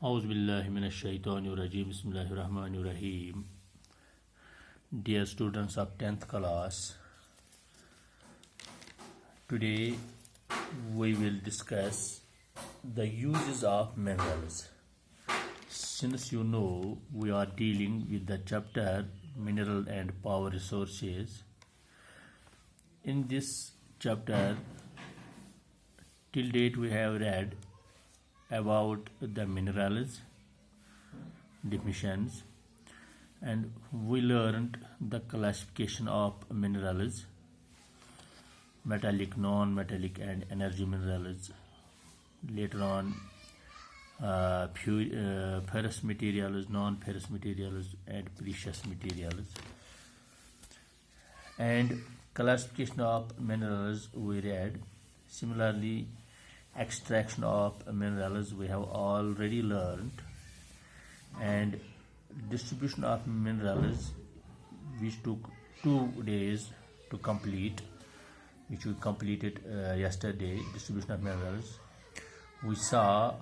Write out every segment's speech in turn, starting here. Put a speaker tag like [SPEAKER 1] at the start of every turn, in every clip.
[SPEAKER 1] Auzu billahi minash shaitanir rajim. Bismillahir rahmanir rahim. Dear students of 10th class, today we will discuss the uses of minerals. Since you know we are dealing with the chapter Mineral and Power Resources, in this chapter till date we have read about the minerals, definitions, and we learned the classification of minerals: metallic, non-metallic, and energy minerals. Later on, ferrous materials, non-ferrous materials, and precious materials. And classification of minerals we read. Similarly, extraction of minerals we have already learned, and distribution of minerals which took 2 days to complete, which we completed yesterday. Distribution of minerals, we saw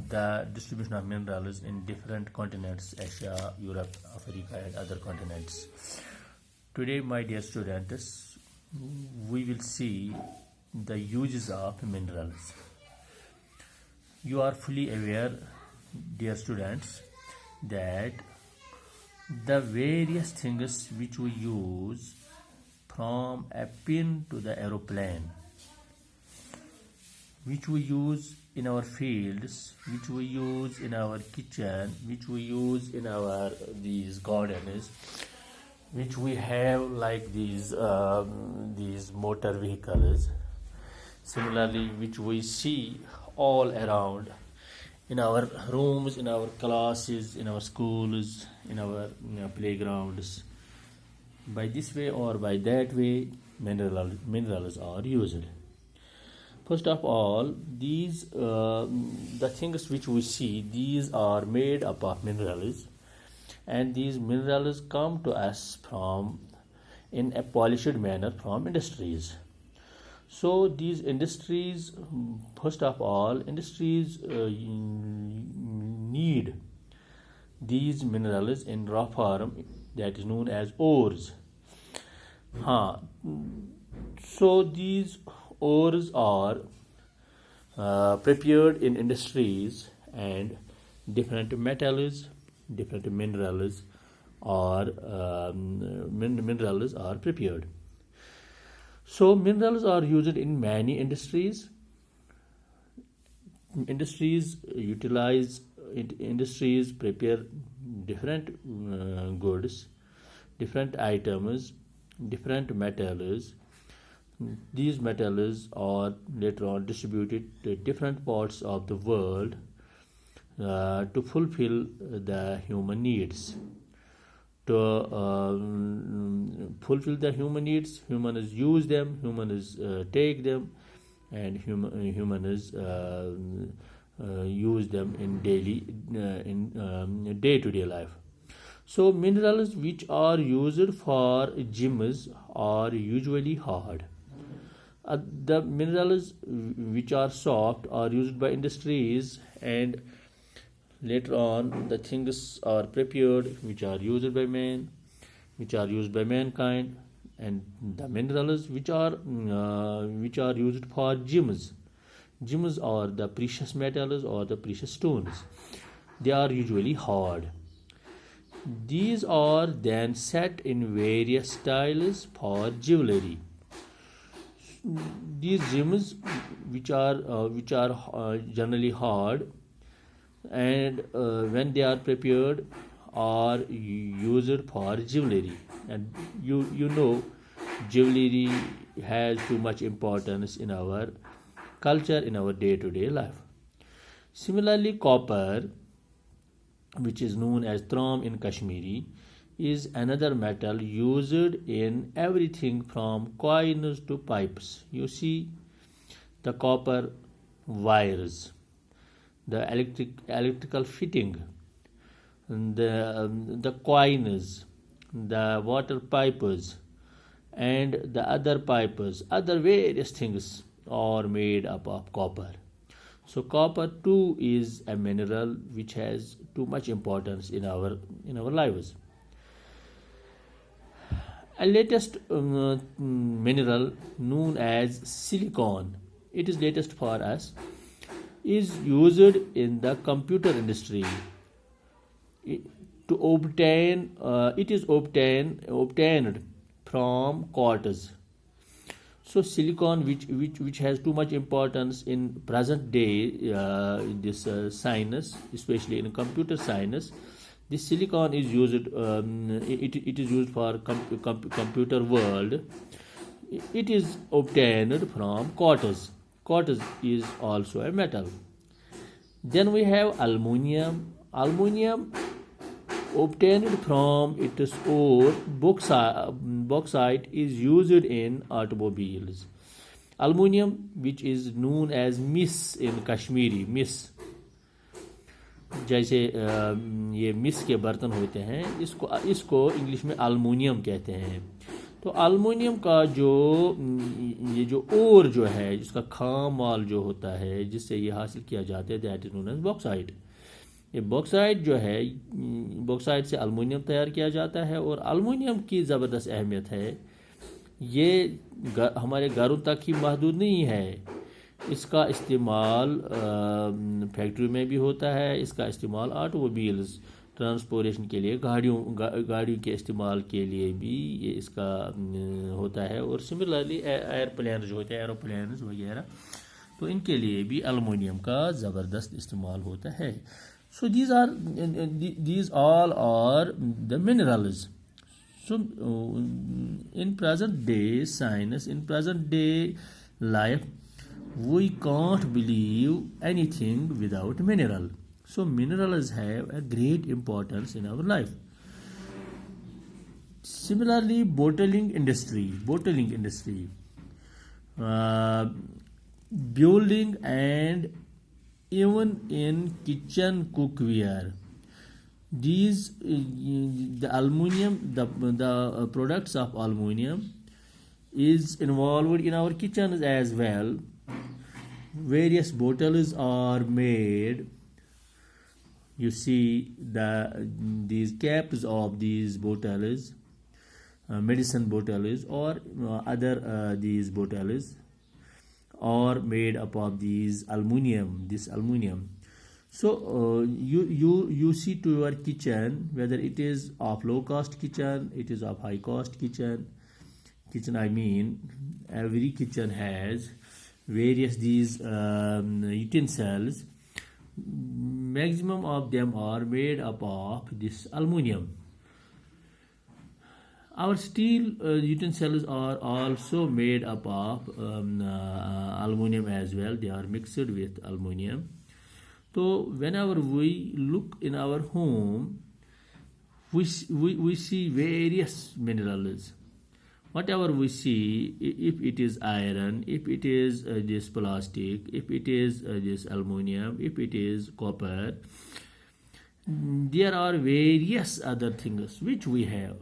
[SPEAKER 1] the distribution of minerals in different continents: Asia, Europe, Africa, and other continents. Today, my dear students, we will see the uses of minerals. You are fully aware, dear students, that the various things which we use, from a pin to the aeroplane, which we use in our fields, which we use in our kitchen, which we use in our these gardens, which we have like these motor vehicles. Similarly, which we see all around in our rooms, in our classes, in our schools, in our playgrounds. By this way or by that way, minerals are used. First of all, these the things which we see, these are made up of minerals, and these minerals come to us from, in a polished manner, from industries. So these industries, first of all, industries need these minerals in raw form, that is known as ores. So these ores are prepared in industries, and different metals, different minerals are prepared. So minerals are used in many industries. Industries prepare different goods, different items, different metals. These metals are later on distributed to different parts of the world to fulfill the human needs. To fulfill the human needs, humans use them, humans take them, and humans use them in day-to-day life. So minerals which are used for gyms are usually hard. The minerals which are soft are used by industries, and later on the things are prepared which are used by man, which are used by mankind. And the minerals which are used for gems are the precious metals or the precious stones. They are usually hard. These are then set in various styles for jewelry. These gems which are generally hard, and when they are prepared, are used for jewelry. And you know, jewelry has too much importance in our culture, in our day-to-day life. Similarly, copper, which is known as throm in Kashmiri, is another metal used in everything from coins to pipes. You see the copper wires, the electrical fitting, the coins, the water pipes, and the other pipes, other various things are made up of copper. So copper too is a mineral which has too much importance in our lives. A latest mineral known as silicon, it is latest for us, is used in the computer industry. To obtain, it is obtained from quartz. So silicon, which has too much importance in present day this science, especially in computer science, this silicon is used. It is used for computer world. It is obtained from quartz. Quartz is also a metal. Then we have aluminium. Aluminium obtained from its ore bauxite is used in automobiles. Aluminium, which is known as mis in Kashmiri, mis, जैसे ये miss के बर्तन होते हैं, इसको English में aluminium कहते हैं. तो अल्मुनियम का ये जो ओर जो है, जिसका खाम माल जो होता है, जिससे ये हासिल किया जाता है, that is known as bauxite. ये बॉक्साइट जो है, बॉक्साइट से अल्मुनियम तैयार किया जाता है. और अल्मुनियम की ज़बरदस्त अहमियत है. ये हमारे घरों तक ही महदूद नहीं है. इसका इस्तेमाल फैक्ट्री में भी होता है. इसका इस्तेमाल ऑटोमोबाइल्स ट्रांसपोर्टेशन के लिए, गाड़ियों के इस्तेमाल के लिए भी ये इसका होता है. और सिमिलरली एयरप्लेन जो होते हैं, एरोप्लेन वगैरह, तो इनके लिए भी एल्युमिनियम का ज़बरदस्त इस्तेमाल होता है. So these all are the minerals. So in present day science, in present day life, we can't believe anything without mineral. So minerals have a great importance in our life. Similarly, bottling industry, building, and even in kitchen cookware, these the aluminium, the products of aluminium is involved in our kitchens as well. Various bottles are made. You see these caps of these bottles, medicine bottles, or other these bottles are made up of this aluminium. So you see to your kitchen, whether it is of low cost kitchen, it is of high cost kitchen. I mean, every kitchen has various these utensils. Maximum of them are made up of this aluminium. Our steel utensils are also made up of aluminium as well. They are mixed with aluminium. So whenever we look in our home, we see various minerals. Whatever we see, if it is iron, if it is this plastic, if it is this aluminium, if it is copper, there are various other things which we have.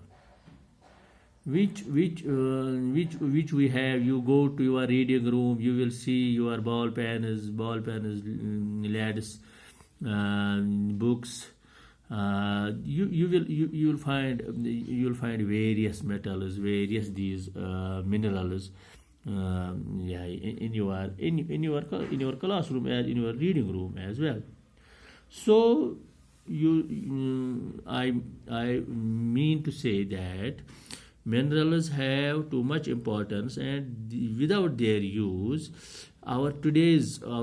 [SPEAKER 1] Which we have. You go to your reading room, you will see your ball pens, leads, books. You will find various metals, various these minerals, in your classroom, as in your reading room as well. So I mean to say that minerals have too much importance, and without their use, our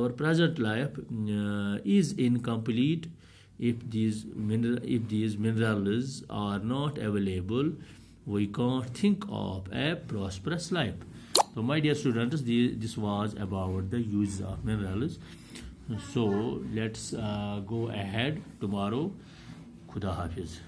[SPEAKER 1] present life is incomplete. If these minerals are not available, we can't think of a prosperous life. So my dear students, this was about the use of minerals. So let's go ahead tomorrow. Khuda Hafiz.